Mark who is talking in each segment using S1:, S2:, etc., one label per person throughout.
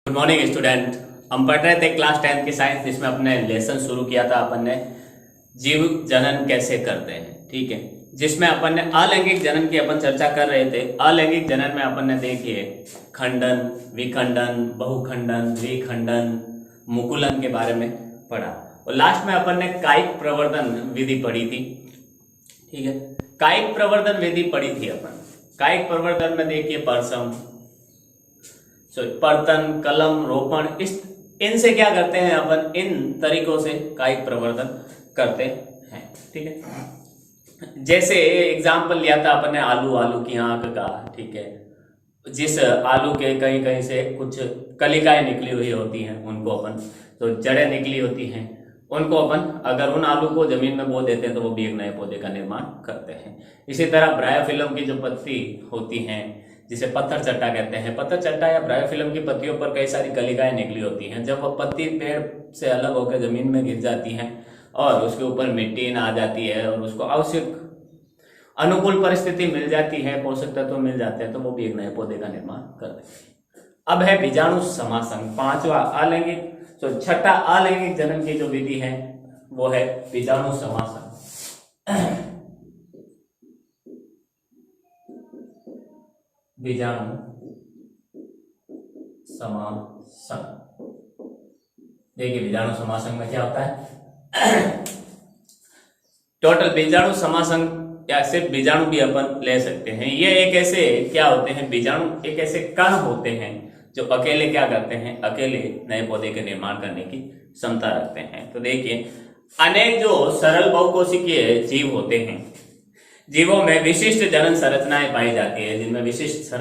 S1: Good morning student. हम पढ़ रहे थे क्लास 10 की साइंस, जिसमें अपने लेसन शुरू किया था अपन ने जीव जनन कैसे करते हैं। ठीक है, जिसमें अपन ने अलैंगिक जनन की अपन चर्चा कर रहे थे। अलैंगिक जनन में अपन ने देखिए खंडन, विखंडन, बहुखंडन, विखंडन, मुकुलन के बारे में पढ़ा और लास्ट में अपन ने कायिक प्रवर्धन विधि पढ़ी थी। ठीक है, कायिक प्रवर्धन विधि पढ़ी थी अपन। कायिक प्रवर्धन में देखिए परसम, पर्तन, कलम, रोपण, इनसे क्या करते हैं अपन, इन तरीकों से कायिक प्रवर्धन करते हैं। ठीक है, जैसे एग्जाम्पल लिया था अपन ने आलू की आंख का। ठीक है, जिस आलू के कहीं कहीं से कुछ कलिकाएं निकली हुई होती हैं, उनको अपन तो जड़ें निकली होती हैं, उनको अपन अगर उन आलू को जमीन में बो देते हैं तो वो भी एक नए पौधे का निर्माण करते हैं। इसी तरह ब्रायोफिल्म की जो पत्ती होती हैं, जिसे पत्थर चट्टा कहते हैं, पत्थर चट्टा या ब्रायोफिल्म की पत्तियों पर कई सारी कलिकाएं निकली होती हैं। जब वह पत्ती पेड़ से अलग होकर जमीन में गिर जाती हैं और उसके ऊपर मिट्टी आ जाती है और उसको आवश्यक अनुकूल परिस्थिति मिल जाती है, पोषक तत्व मिल जाते हैं, तो वो भी एक नए पौधे का निर्माण करते हैं। अब है बीजाणु समासंग, पांचवा अलैंगिक, तो छठा अलैंगिक जनन की जो विधि है वो है बीजाणु समासंग। बीजाणु समासंग, देखिए बीजाणु समासंग में क्या होता है। टोटल बीजाणु समासंग या सिर्फ बीजाणु भी अपन ले सकते हैं। ये एक ऐसे क्या होते हैं, बीजाणु एक ऐसे कण होते हैं जो अकेले क्या करते हैं, अकेले नए पौधे के निर्माण करने की क्षमता रखते हैं। तो देखिए अनेक जो सरल बहुकोशिकीय जीव होते हैं, जीवों में विशिष्ट जनन संरचनाएं पाई जाती है, जिनमें विशिष्ट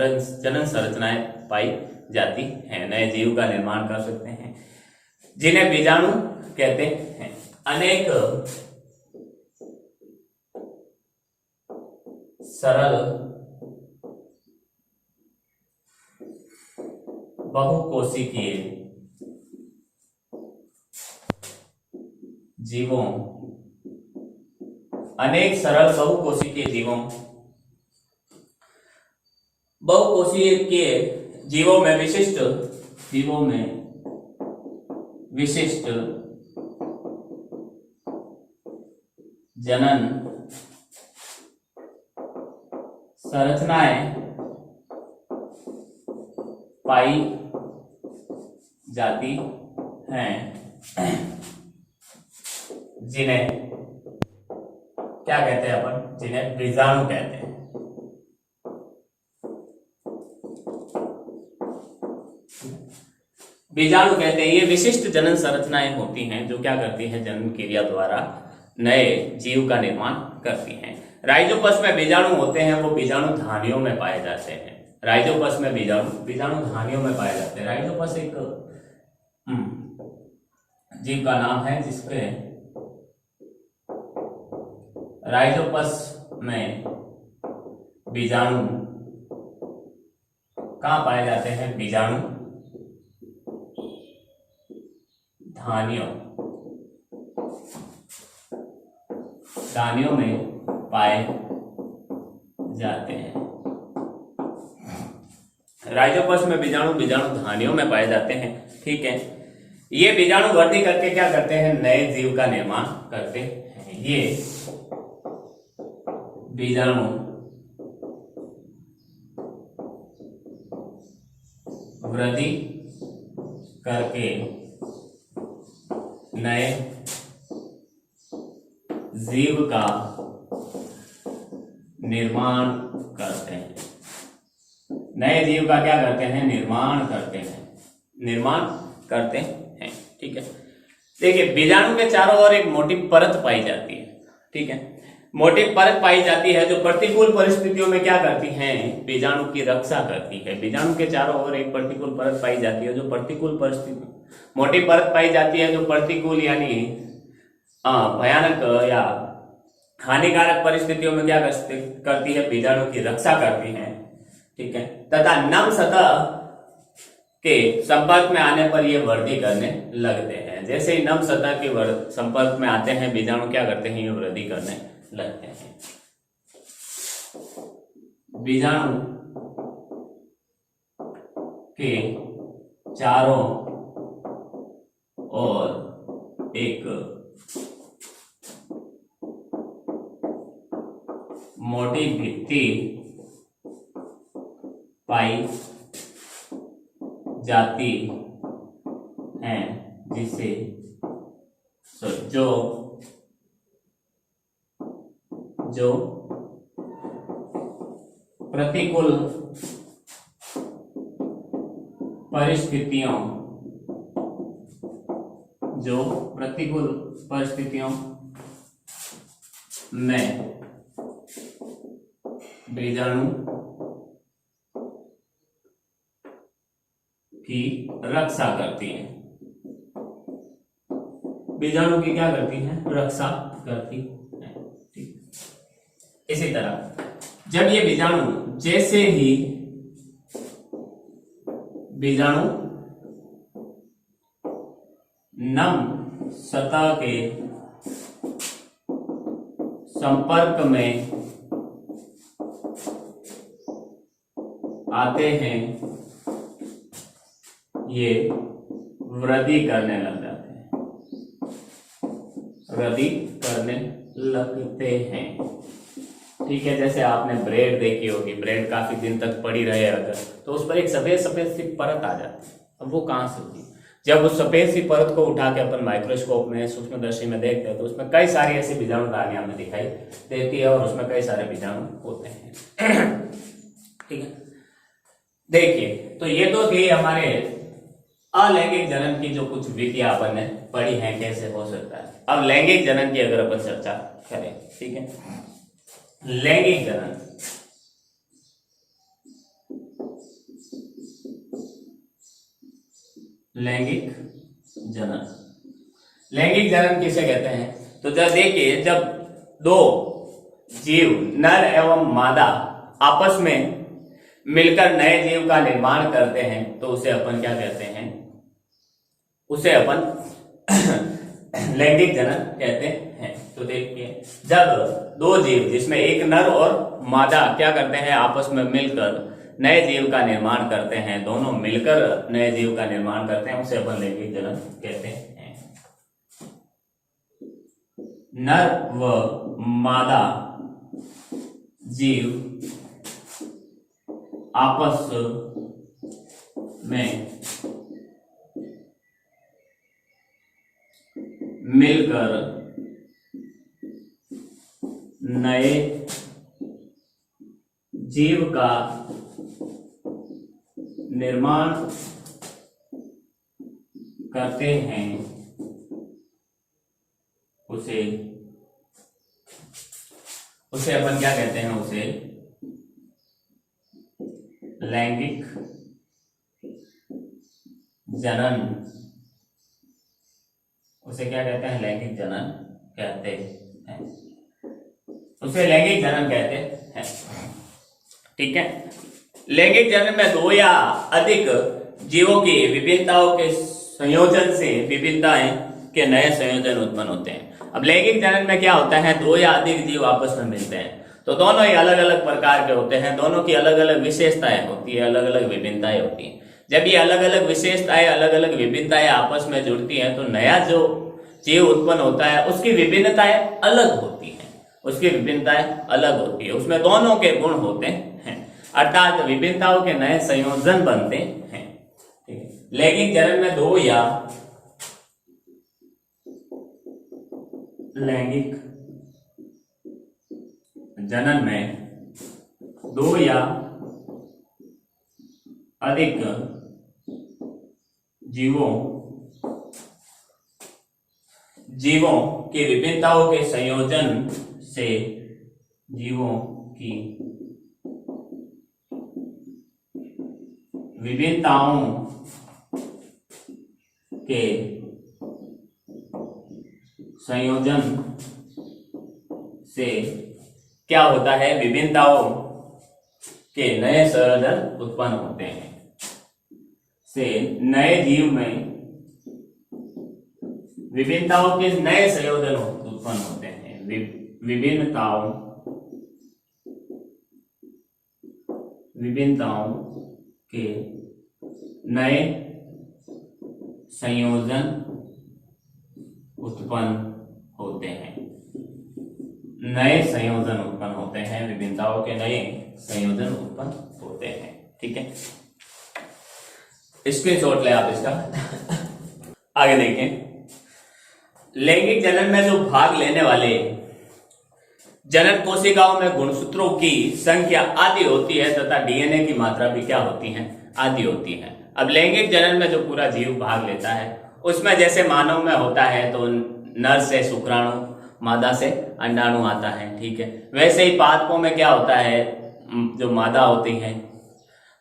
S1: जनन संरचनाएं पाई जाती हैं, नए जीव का निर्माण कर सकते हैं, जिन्हें बीजाणु कहते हैं। अनेक सरल बहुकोशिकीय जीवों, अनेक सरल बहुकोशिकीय जीवों में विशिष्ट जनन संरचनाएं पाई जाती हैं, जिन्हें क्या कहते हैं अपन, जिन्हें बीजाणु कहते हैं। बीजाणु कहते हैं, ये विशिष्ट जनन संरचनाएं होती हैं जो क्या करती हैं, जनन क्रिया द्वारा नए जीव का निर्माण करती हैं। राइजोपस में बीजाणु होते हैं, वो बीजाणु धानियों में पाए जाते हैं। राइजोपस में बीजाणु धानियों में पाए जाते हैं। राइजोपस एक जीव का नाम है, जिसपे राइजोपस में बीजाणु कहां पाए जाते हैं, बीजाणु धानियों में पाए जाते हैं। राइजोपस में बीजाणु धानियों में पाए जाते हैं। ठीक है, ये बीजाणु वृद्धि करके क्या करते हैं, नए जीव का निर्माण करते हैं। ये बीजाणु वृद्धि करके नए जीव का निर्माण करते हैं। नए जीव का क्या करते हैं, निर्माण करते हैं। ठीक है, देखिए बीजाणु के चारों ओर एक मोटी परत पाई जाती है। ठीक है, मोटी परत पाई जाती है जो प्रतिकूल परिस्थितियों में क्या करती है, बीजाणु की रक्षा करती है। बीजाणु के चारों ओर एक प्रतिकूल परत पाई जाती है, जो प्रतिकूल परिस्थिति, मोटी परत पाई जाती है जो प्रतिकूल यानी भयानक या हानिकारक परिस्थितियों में क्या करती है, बीजाणु की रक्षा करती है। ठीक है, तथा नम सतह के संपर्क में आने पर ये वृद्धि करने लगते हैं। जैसे ही नम सतह के संपर्क में आते हैं बीजाणु क्या करते हैं, ये वृद्धि करने लगते हैं। बीजाणु के चारों ओर एक मोटी भित्ति पाई जाती है, जिसे जो प्रतिकूल परिस्थितियों में बीजाणु की रक्षा करती हैं। बीजाणु की क्या करती हैं? रक्षा करती हैं। ठीक। इसी तरह जब ये बीजाणु, जैसे ही बीजाणु नम सतह के संपर्क में आते हैं, ये वृद्धि करने लग जाते हैं, वृद्धि करने लगते हैं। ठीक है, जैसे आपने ब्रेड देखी होगी, ब्रेड काफी दिन तक पड़ी रहे अगर, तो उस पर एक सफेद सफेद सी परत आ जाती है। अब वो कहां से होती है? जब उस सफेद सी परत को उठा के अपन माइक्रोस्कोप में, सूक्ष्मदर्शी में देखते हैं, तो उसमें कई सारी ऐसी बीजाणुधारियां हमें दिखाई देती है और उसमें कई सारे बीजाणु होते हैं। ठीक है, देखिए, तो ये तो थी हमारे अलैंगिक जनन की जो कुछ विधियां अपन ने पढ़ी हैं, कैसे हो सकता है। अब लैंगिक जनन की अगर अपन चर्चा करें, ठीक है, लैंगिक जनन, लैंगिक जनन, लैंगिक जनन किसे कहते हैं? तो जब देखिए, जब दो जीव नर एवं मादा आपस में मिलकर नए जीव का निर्माण करते हैं, तो उसे अपन क्या कहते हैं? उसे अपन लैंगिक जनन कहते हैं। तो देखिए, जब दो जीव जिसमें एक नर और मादा क्या करते हैं? आपस में मिलकर नए जीव का निर्माण करते हैं, दोनों मिलकर नए जीव का निर्माण करते हैं, उसे अपन लैंगिक जनन कहते हैं। नर व मादा जीव आपस में मिलकर नए जीव का निर्माण करते हैं, उसे अपन क्या कहते हैं? उसे लैंगिक जनन, उसे क्या कहते हैं? लैंगिक जनन कहते हैं, उसे लैंगिक जनन कहते हैं। ठीक है, लैंगिक जनन में दो या अधिक जीवों की विभिन्नताओं के संयोजन से विभिन्नताएं के नए संयोजन उत्पन्न होते हैं। अब लैंगिक जनन में क्या होता है? दो या अधिक जीव आपस में मिलते हैं, तो दोनों ही अलग अलग प्रकार के होते हैं, दोनों की अलग अलग विशेषताएं होती है, अलग अलग विभिन्नताएं होती हैं। जब ये अलग अलग विशेषताएं, अलग अलग विभिन्नताएं आपस में जुड़ती हैं, तो नया जो जीव उत्पन्न होता है उसकी विभिन्नताएं अलग होती हैं, उसकी विभिन्नताएं अलग होती है, उसमें दोनों के गुण होते हैं, अर्थात विभिन्नताओं के नए संयोजन बनते हैं। ठीक है, लैंगिक जनन में दो या लैंगिक जनन में दो या अधिक जीवों की विभिन्नताओं के संयोजन से जीवों की विभिन्नताओं के संयोजन से क्या होता है? विभिन्नताओं के नए संयोजन उत्पन्न होते हैं, से नए जीव में विभिन्नताओं के नए संयोजन उत्पन्न होते हैं, विभिन्नताओं के नए संयोजन उत्पन्न होते हैं, नए संयोजन उत्पन्न होते हैं, विभिन्नताओं के नए संयोजन उत्पन्न होते हैं। ठीक है, स्क्रीनशॉट ले आप इसका। आगे देखें, लैंगिक जनन में जो भाग लेने वाले जनन कोशिकाओं में गुणसूत्रों की संख्या आदि होती है तथा डीएनए की मात्रा भी क्या होती है, आदि होती है। अब लैंगिक जनन में जो पूरा जीव भाग लेता है उसमें जैसे मानव में होता है तो नर से शुक्राणु, मादा से अंडाणु आता है। ठीक है, वैसे ही पादपों में क्या होता है, जो मादा होती है,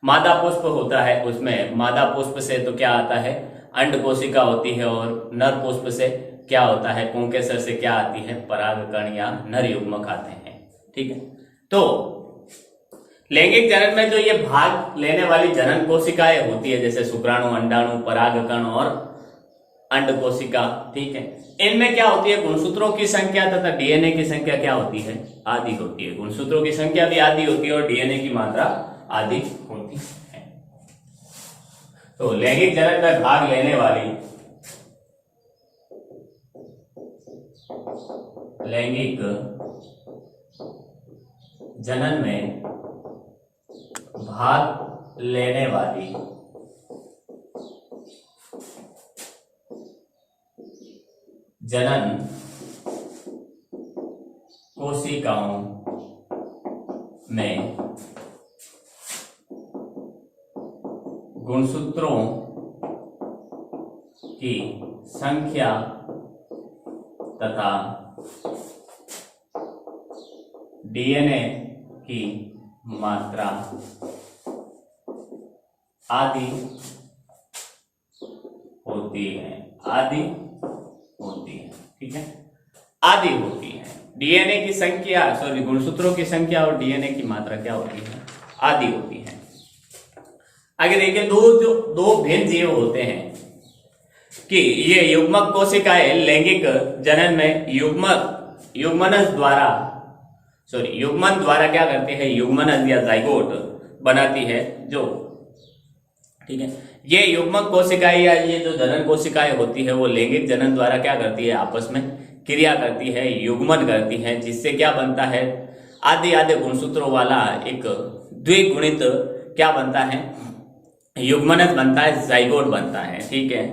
S1: मादा पुष्प होता है, उसमें मादा पुष्प से तो क्या आता है, अंड कोशिका होती है, और नर पुष्प से क्या होता है, पुंकेसर से क्या आती है, परागकण या नर युग्मक आते हैं। ठीक है, तो लैंगिक जनन में जो ये भाग लेने वाली जनन कोशिकाएं होती है, जैसे शुक्राणु, अंडाणु, परागकण और अंड कोशिका, ठीक है, इनमें क्या होती है, गुणसूत्रों की संख्या तथा डीएनए की संख्या क्या होती है, आदि होती है। गुणसूत्रों की संख्या भी आदि होती है और डीएनए की मात्रा आदि होती है। तो लैंगिक जनन में भाग लेने वाली लैंगिक जनन में भाग लेने वाली जनन कोशिकाओं में गुणसूत्रों की संख्या तथा डीएनए की मात्रा आदि होती है, आदि होती है। ठीक है, आदि होती है। डीएनए की संख्या, सॉरी, गुणसूत्रों की संख्या और डीएनए की मात्रा क्या होती है, आदि होती है। आगे देखिए, दो भिन्न जीव होते हैं कि ये युग्मक कोशिकाएं लैंगिक जनन में युग्मन द्वारा क्या करती है, युग्मनज या जाइगोट बनाती है जो, ठीक है, ये युग्मक कोशिकाएं या ये जो जनन कोशिकाएं होती है वो लैंगिक जनन द्वारा क्या करती है, आपस में क्रिया करती है, युग्मन करती है, जिससे क्या बनता है, आधे आधे गुणसूत्रों वाला एक द्विगुणित क्या बनता है, युग्मनज बनता है, जाइगोट बनता है। ठीक है,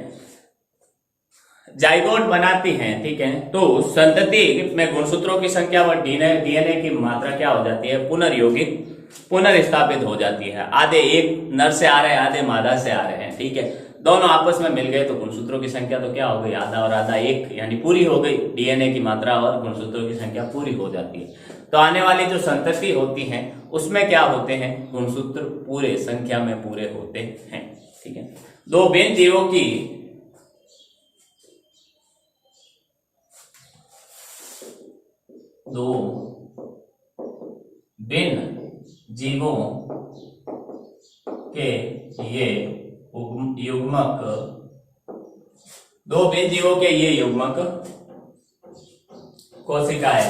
S1: जाइगोट बनाती हैं। ठीक है, तो संतति में गुणसूत्रों की संख्या व डीएनए की मात्रा क्या हो जाती है, पुनर्योगित, पुनर्स्थापित हो जाती है। आधे एक नर से आ रहे हैं, आधे मादा से आ रहे हैं। ठीक है, दोनों आपस में मिल गए तो गुणसूत्रों की संख्या तो क्या हो गई, आधा और आधा एक, यानी पूरी हो गई। डीएनए की मात्रा और गुणसूत्रों की संख्या पूरी हो जाती है। तो आने वाली जो संतति होती है उसमें क्या होते हैं, गुणसूत्र पूरे संख्या में पूरे होते हैं। ठीक है, दो भिन्न जीवों की के ये युग्मक, दो भिन्न जीवों के ये युग्मक कोशिकाएं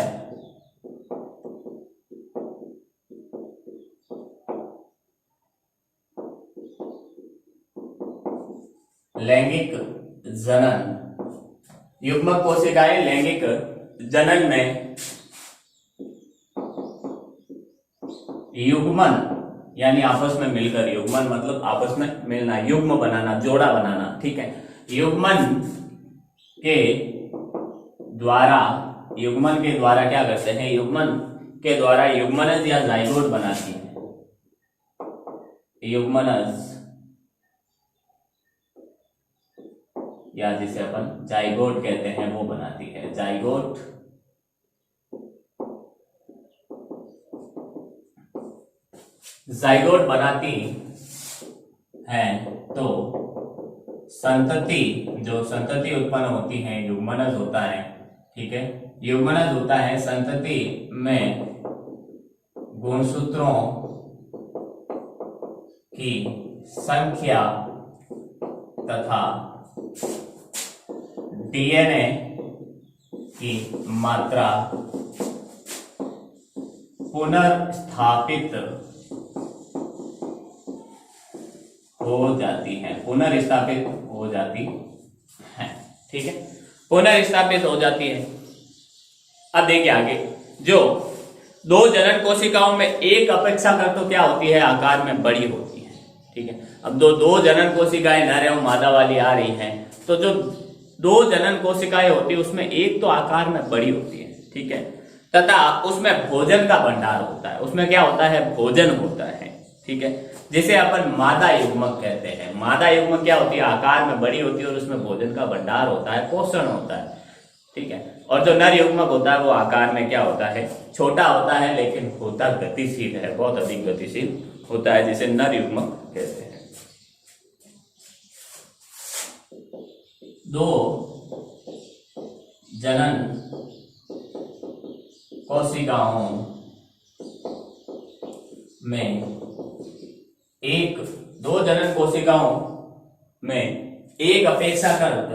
S1: लैंगिक जनन, युग्मक कोशिकाएं लैंगिक जनन में युग्मन यानी आपस में मिलकर, युग्मन मतलब आपस में मिलना, युग्म बनाना, जोड़ा बनाना। ठीक है, युग्मन के द्वारा क्या करते हैं, युग्मन के द्वारा युग्मनज या जाइगोट बनाती है, युग्मनज या जिसे अपन जाइगोट कहते हैं वो बनाती है, जाइगोट बनाती है। तो संतति उत्पन्न होती है, युग्मनज होता है। ठीक है, युग्मनज होता है, संतति में गुणसूत्रों की संख्या तथा डीएनए की मात्रा पुनर्स्थापित हो जाती है, पुनर्स्थापित हो जाती है। ठीक है, पुनर्स्थापित हो जाती है। अब देखिए आगे, जो दो जनन कोशिकाओं में एक अपेक्षाकृत तो क्या होती है, आकार में बड़ी होती है। ठीक है, अब दो जनन कोशिकाएं नर एवं मादा वाली आ रही हैं, तो जो दो जनन कोशिकाएं होती है उसमें एक तो आकार में बड़ी होती है। ठीक है, तथा उसमें भोजन का भंडार होता है। उसमें क्या होता है, भोजन होता है। ठीक है, जिसे अपन मादा युग्मक कहते हैं। मादा युग्मक क्या होती है, आकार में बड़ी होती है और उसमें भोजन का भंडार होता है, पोषण होता है। ठीक है, और जो नर युग्मक होता है वो आकार में क्या होता है, छोटा होता है, लेकिन होता गतिशील है, बहुत अधिक गतिशील होता है, जिसे नर युग्मक कहते हैं। दो जनन कोशिकाओं में दो जनन कोशिकाओं में एक अपेक्षाकृत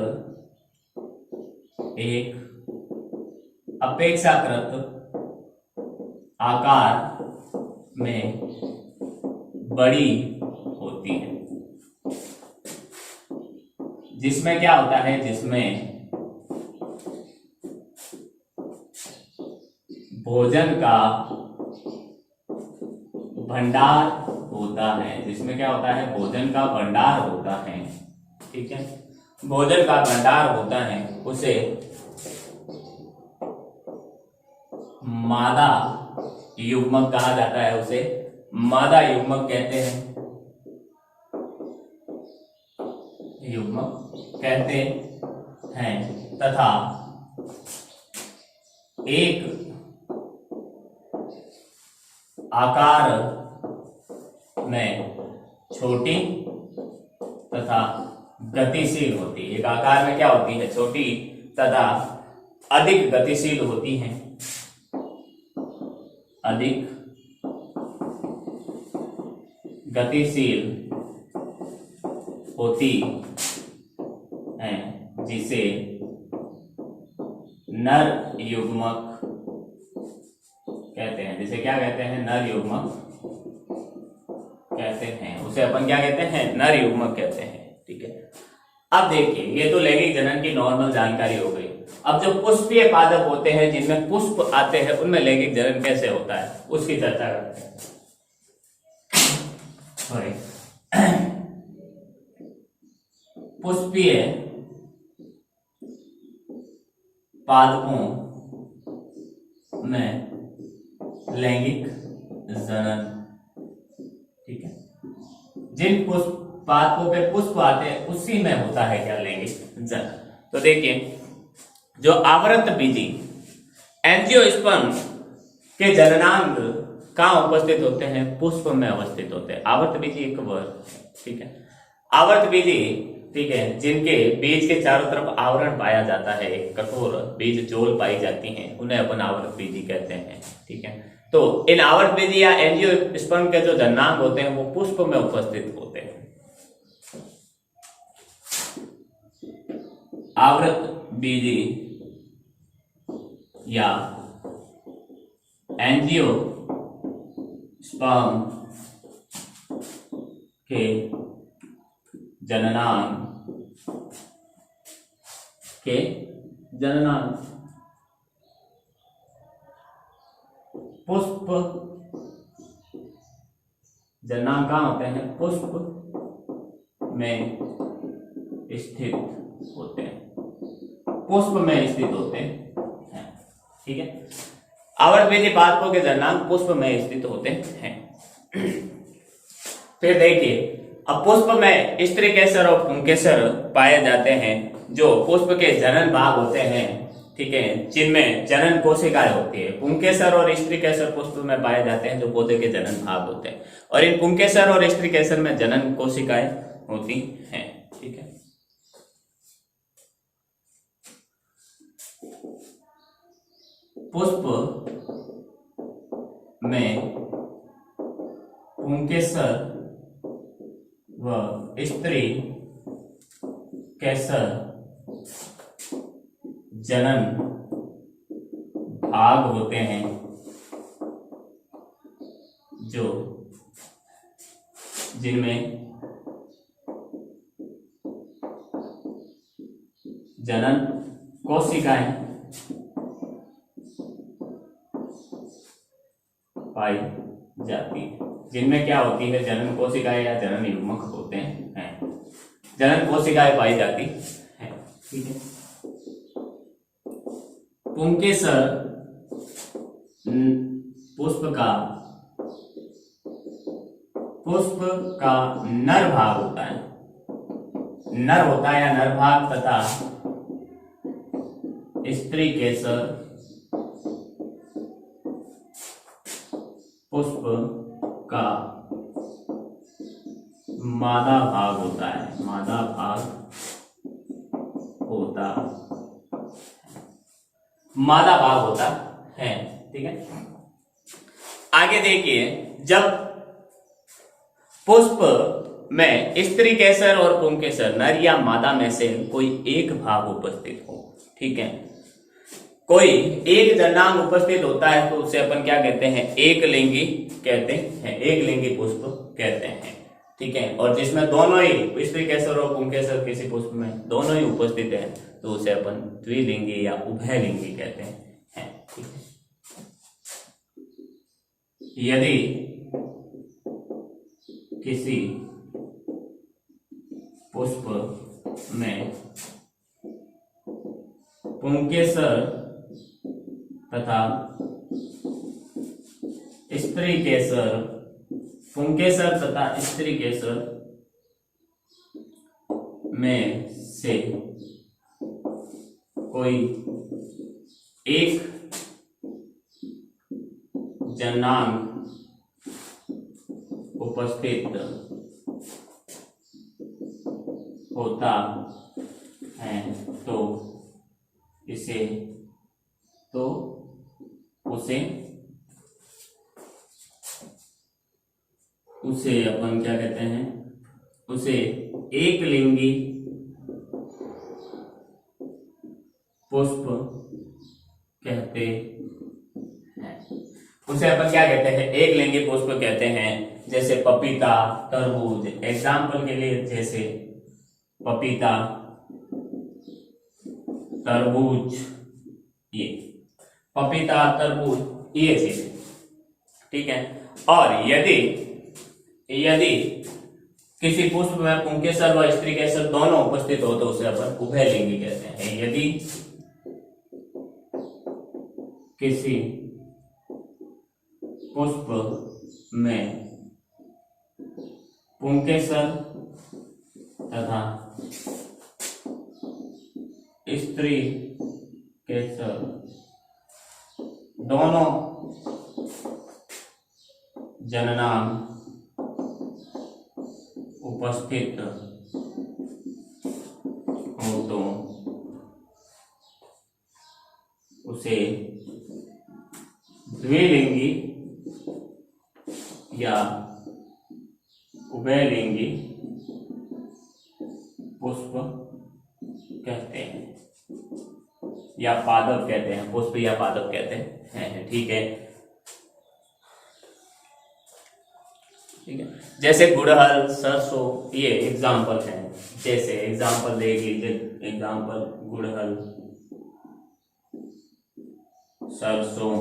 S1: आकार में बड़ी होती है, जिसमें क्या होता है, जिसमें भोजन का भंडार होता है। जिसमें क्या होता है, भोजन का भंडार होता है। ठीक है, भोजन का भंडार होता है, उसे मादा युग्मक कहा जाता है, उसे मादा युग्मक कहते हैं, युग्मक कहते हैं। तथा एक आकार में छोटी तथा गतिशील होती है। एक आकार में क्या होती है, छोटी तथा अधिक गतिशील होती हैं, अधिक गतिशील होती हैं, जिसे नर युग्मक कहते हैं। जिसे क्या कहते हैं, नर युग्मक कहते हैं। उसे अपन क्या कहते हैं, नर युग्मक कहते हैं। ठीक है, अब देखिए, ये तो लैंगिक जनन की नॉर्मल जानकारी हो गई। अब जो पुष्पीय पादप होते हैं, जिनमें पुष्प आते हैं, उनमें लैंगिक जनन कैसे होता है, उसकी चर्चा करते हैं। पुष्पीय पादपों में लैंगिक जनन। ठीक है, जिन पुष्प पादपों पे पुष्प आते हैं उसी में होता है क्या, लैंगिक जनन। तो देखिए, जो आवृत बीजी एंजियोस्पर्म के जननांग कहाँ उपस्थित होते हैं, पुष्प में अवस्थित होते हैं। आवर्त बीजी एक वर्ग। ठीक है, आवर्त बीजी, ठीक है, जिनके बीज के चारों तरफ आवरण पाया जाता है, एक कठोर बीज जोल पाई जाती हैं, उन्हें अपन आवर्त बीजी कहते हैं। ठीक है, तो इन आवर्त बीजी या एंजियोस्पर्म के जो जननांग होते हैं वो पुष्प में उपस्थित होते हैं। आवृत बीजी या एंजियोस्पर्म के जननांग पुष्प, जननांग कहाँ होते हैं, पुष्प में स्थित होते हैं, पुष्प में स्थित होते हैं। ठीक है, आवर्त बीजी पादपों के जननांग पुष्प में स्थित होते हैं। फिर देखिए, अब पुष्प में स्त्री केसर और पुंकेसर पाए जाते हैं, जो पुष्प के जनन भाग होते हैं। ठीक है, जिनमें जनन कोशिकाएं होती है। पुंकेसर और स्त्री केसर पुष्प में पाए जाते हैं, जो पौधे के जनन भाग होते हैं, और इन पुंकेसर और स्त्री केसर में जनन कोशिकाएं होती हैं। ठीक है, पुष्प में पुंकेसर व स्त्री केसर जनन भाग होते हैं, जो जिनमें जनन कोशिकाएं पाई जाती है, जिनमें क्या होती है, जनन कोशिकाएं या जनन युग्मक होते हैं। जनन कोशिकाएं पाई जाती है, ठीक है। पुंकेसर पुष्प का नर भाग होता है, नर होता है या नर भाग, तथा स्त्री केसर पुष्प का मादा भाग होता है, मादा भाग होता मादा भाग होता है, ठीक है। आगे देखिए, जब पुष्प में स्त्री केसर और पुंकेसर नर या मादा में से कोई एक भाग उपस्थित हो, ठीक है, कोई एक जननांग उपस्थित होता है, तो उसे अपन क्या कहते हैं, एक लिंगी कहते हैं, एक लिंगी पुष्प कहते हैं, ठीक है। और जिसमें दोनों ही स्त्री केसर और पुंकेसर किसी पुष्प में दोनों ही उपस्थित है, तो उसे अपन द्विलिंगी या उभयलिंगी कहते हैं, ठीक है। यदि किसी पुष्प में पुंकेसर तथा स्त्री केसर, पुंकेसर तथा स्त्री केसर में से कोई एक जननांग उपस्थित होता है, तो उसे अपन क्या कहते हैं, उसे एक लिंगी पुष्प कहते हैं। उसे अपन क्या कहते हैं, एक लिंगी पुष्प कहते हैं। जैसे पपीता, तरबूज, एग्जाम्पल के लिए जैसे पपीता, तरबूज, ये पपीता, तरबूज, ये चीज, ठीक है। और यदि किसी पुष्प में पुंकेसर व स्त्री केसर दोनों उपस्थित हो, तो उसे अपन उभयलिंगी कहते हैं। यदि किसी पुष्प में पुंकेसर तथा स्त्री केसर दोनों जननांग उपस्थित हो, तो उसे द्विलिंगी या उभयलिंगी पुष्प कहते हैं, या पादप कहते हैं, पुष्प या पादप कहते हैं, ठीक है। ठीक है, जैसे गुड़हल, सरसों, ये एग्जाम्पल है। जैसे एग्जाम्पल देख लीजिए, एग्जाम्पल गुड़हल, सरसों,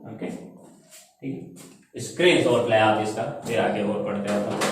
S1: ओके, ठीक है। स्क्रीनशॉट ले आप इसका, फिर आगे और पढ़ते हैं।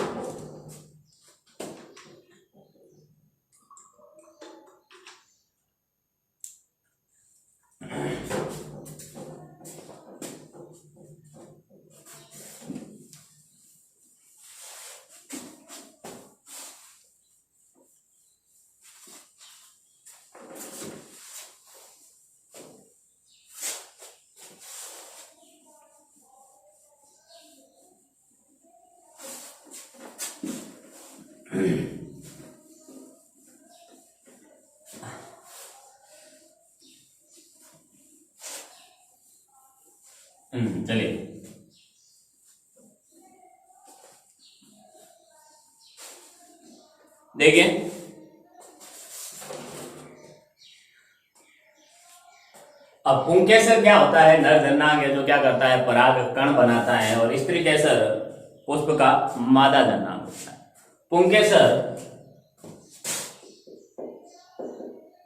S1: चलिए, देखिए अब पुंकेसर क्या होता है, नर जननांग है जो क्या करता है, पराग कण बनाता है, और स्त्री केसर पुष्प का मादा जननांग होता है। पुंकेसर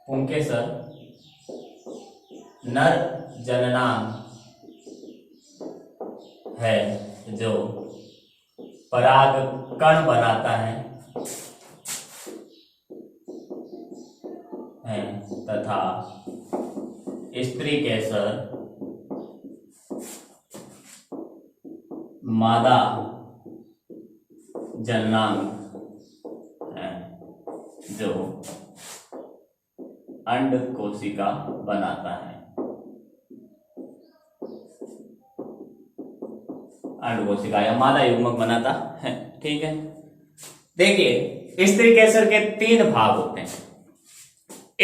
S1: पुंकेसर नर जननांग है जो परागकण बनाता है तथा स्त्री केसर मादा जननांग है जो अंड कोशिका बनाता है। अंड कोशिका या मादा युग्मक बनाता है। ठीक है, देखिए स्त्री केसर के 3 भाग होते हैं।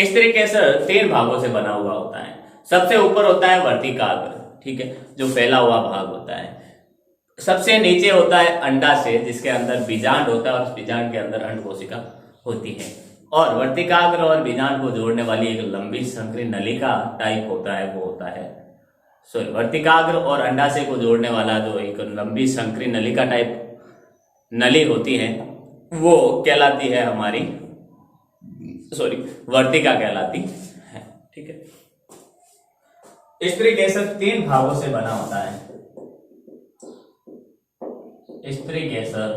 S1: स्त्री केसर 3 भागों से बना हुआ होता है। सबसे ऊपर होता है वर्तिकाग्र, ठीक है, जो फैला हुआ भाग होता है। सबसे नीचे होता है अंडाशय, जिसके अंदर बीजांड होता है और उस बीजांड के अंदर अंड कोशिका होती है। और वर्तिकाग्र और बीजांड को जोड़ने वाली एक लंबी संकरी नलिका टाइप होता है, वो होता है वर्तिकाग्र और अंडाशय को जोड़ने वाला जो एक लंबी संकरी नलिका टाइप नली होती है, वो कहलाती है हमारी वर्तिका कहलाती है। ठीक है, स्त्री केसर 3 भागों से बना होता है। स्त्री केसर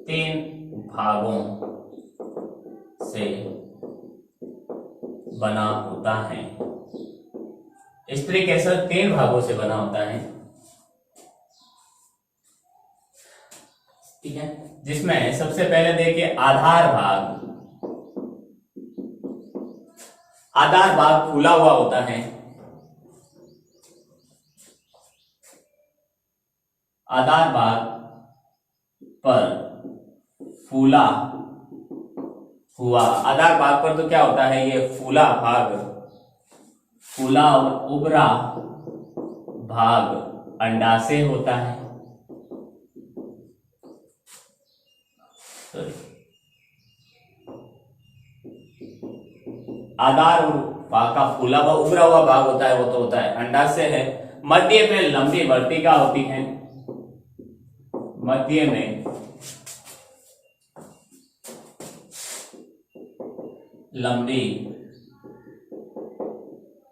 S1: 3 भागों से बना होता है। स्त्री केसर 3 भागों से बना होता है। ठीक है, जिसमें सबसे पहले देखिए आधार भाग। आधार भाग फूला हुआ होता है। आधार भाग पर फूला हुआ, आधार भाग पर तो क्या होता है, ये फूला भाग, फूला और उभरा भाग अंडाशय होता है। आधार भाग का फूला हुआ उभरा हुआ भाग होता है, वो तो होता है अंडाशय है। मध्य में लंबी वर्तिका होती है। मध्य में लंबी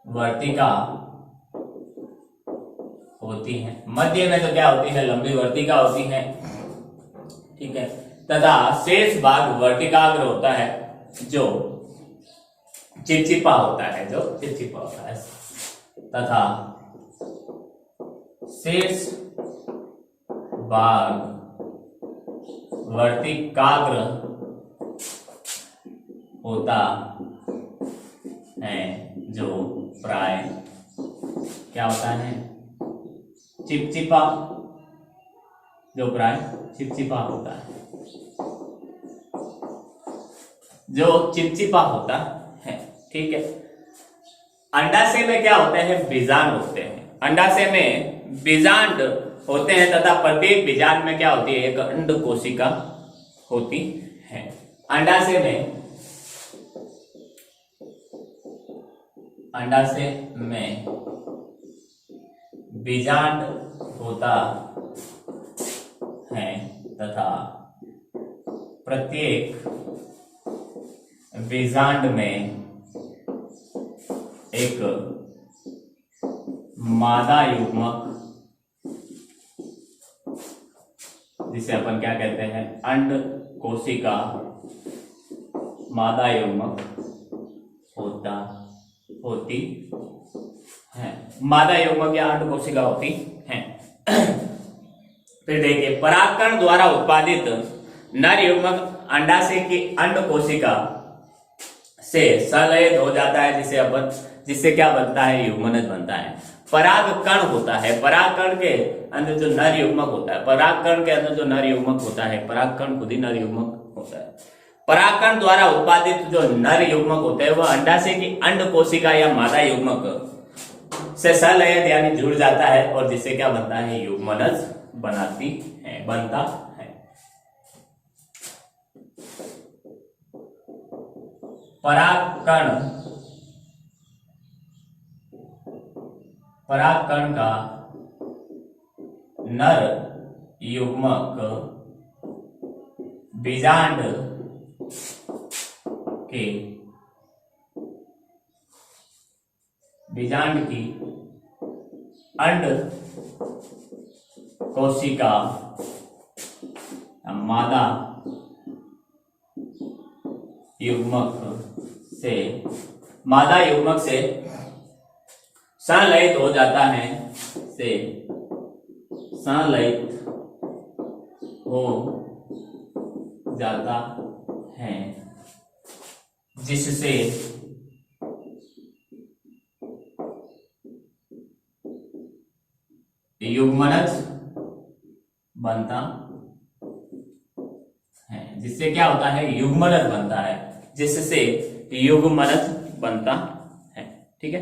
S1: वर्तिका होती है। मध्य में तो क्या होती है, लंबी वर्तिका होती है। ठीक है, तथा शेष भाग वर्तिकाग्र होता है, जो चिपचिपा होता है, जो चिपचिपा होता है, तथा शेष भाग वर्तिकाग्र होता है, जो प्राय क्या होता है, चिपचिपा, जो प्राय चिपचिपा होता है, जो चिपचिपा होता है। ठीक है, अंडाशय में क्या होते हैं, बीजांड होते हैं। अंडाशय में बीजांड होते हैं तथा प्रत्येक बीजांड में क्या होती है, एक अंड कोशिका होती है। अंडाशय में बीजांड होता है तथा प्रत्येक बीजांड में एक मादा युग्मक, जिसे अपन क्या कहते हैं, अंड कोशिका मादा युग्मक होती है। मादा युग्मक या अंड कोशिका होती है। फिर देखिए, परागकण द्वारा उत्पादित नर युग्मक अंडाशय की अंड कोशिका से संलयित हो जाता है, जिससे क्या बनता है, युग्मनज बनता है। परागकण होता है, परागकण के अंदर जो नर युग्मक होता है, परागकण के अंदर जो नर युग्मक होता है, परागकण खुद ही नर युग्मक होता है। परागकण द्वारा उत्पादित जो नर युग्मक होते हैं, वह अंडाशय की अंड कोशिका या मादा युग्मक से संलयित यानी जुड़ जाता है, और जिससे क्या बनता है, युग्मनज बनता है। परागकण का नर युग्मक बीजांड के बीजांड की अंड कोशिका मादा युग्मक से संलयित हो जाता है, से संलयित हो जाता है, जिससे युग्मनज बनता है। जिससे क्या होता है? युग्मनज बनता है, जिससे युग्मनज बनता है। ठीक है,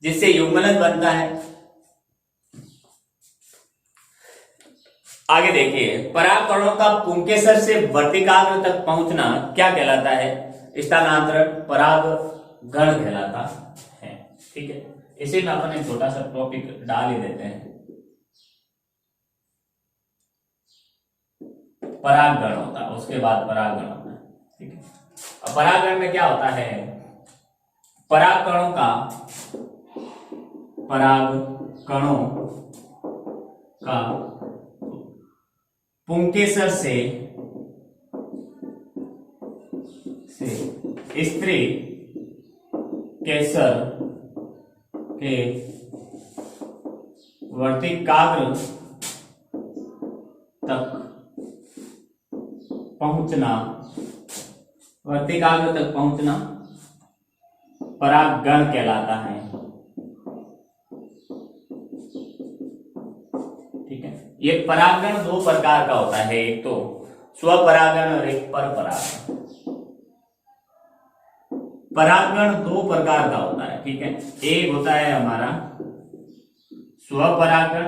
S1: जिससे युग्मनज बनता है। आगे देखिए, परागकणों का पुंकेसर से वर्तिकाग्र तक पहुंचना क्या कहलाता है? स्थानांतरण परागगण कहलाता है। ठीक है, इसी में अपन एक छोटा सा टॉपिक डाल ही देते हैं। परागगण होता है, उसके बाद परागगण होता है। ठीक है, अब परागगण में क्या होता है? परागकणों का पुंकेसर से स्त्री केसर के वर्तिकाग्र तक पहुंचना परागगण कहलाता है। ठीक है, ये परागगण दो प्रकार का होता है, एक तो स्वपरागण और एक परपरागण। परागगण दो प्रकार का होता है। ठीक है, एक होता है हमारा स्वपरागण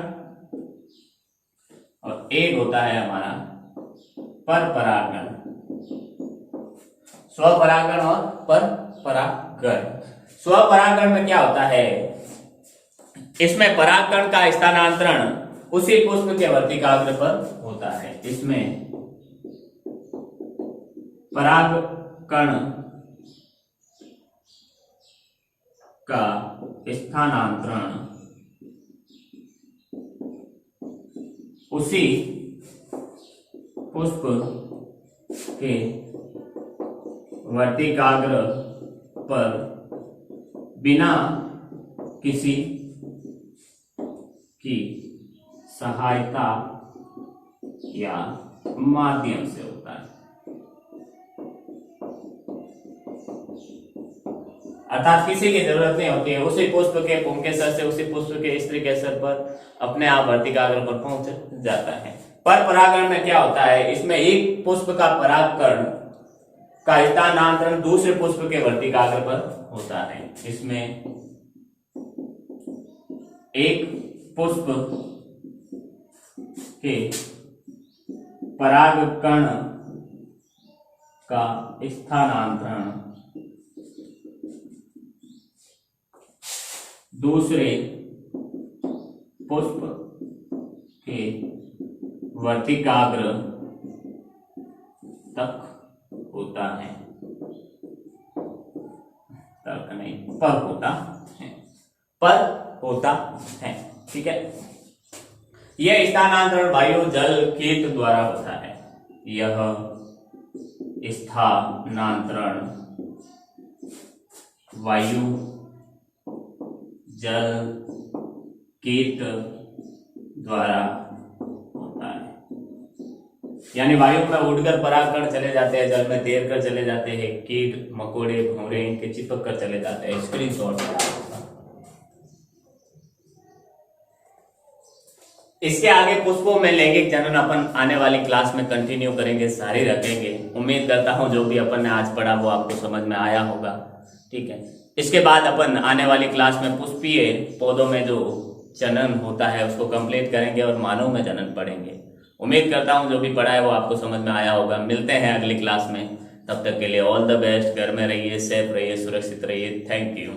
S1: और एक होता है हमारा परपरागण। स्वपरागण और परपरागण। स्वपरागण में क्या होता है? इसमें परागकण का स्थानांतरण उसी पुष्प के वर्तिकाग्र पर होता है। इसमें परागकण का स्थानांतरण उसी पुष्प के वर्तिकाग्र पर बिना किसी की सहायता या माध्यम से होता है। अर्थात किसी की जरूरत नहीं होती है, उसी पुष्प के पुंकेसर से उसी पुष्प के स्त्री केसर पर अपने आप वर्तिकाग्र पर पहुंच जाता है। पर परागण में क्या होता है? इसमें एक पुष्प का परागकण का स्थानांतरण दूसरे पुष्प के वर्तिकाग्र पर होता है। इसमें एक पुष्प के परागकण का स्थानांतरण दूसरे पुष्प के वर्तिकाग्र तक होता है। तक नहीं, पर होता है, पर होता है। ठीक है, यह स्थानांतरण वायु जल कीट द्वारा होता है। यह स्थानांतरण वायु जल कीट द्वारा होता है। यानी वायु में उड़कर परागकण चले जाते हैं, जल में तैर कर चले जाते हैं, कीट मकोड़े भंवरे इनके चिपक कर चले जाते हैं। स्क्रीनशॉट। इसके आगे पुष्पों में लैंगिक जनन अपन आने वाली क्लास में कंटिन्यू करेंगे, सारी रखेंगे। उम्मीद करता हूं जो भी अपन ने आज पढ़ा वो आपको समझ में आया होगा। ठीक है, इसके बाद अपन आने वाली क्लास में पुष्पीय पौधों में जो जनन होता है उसको कंप्लीट करेंगे और मानव में जनन पढ़ेंगे। उम्मीद करता हूं जो भी पढ़ा है वो आपको समझ में आया होगा। मिलते हैं अगली क्लास में, तब तक के लिए ऑल द बेस्ट। घर में रहिए, सेफ रहिए, सुरक्षित रहिए। Thank you.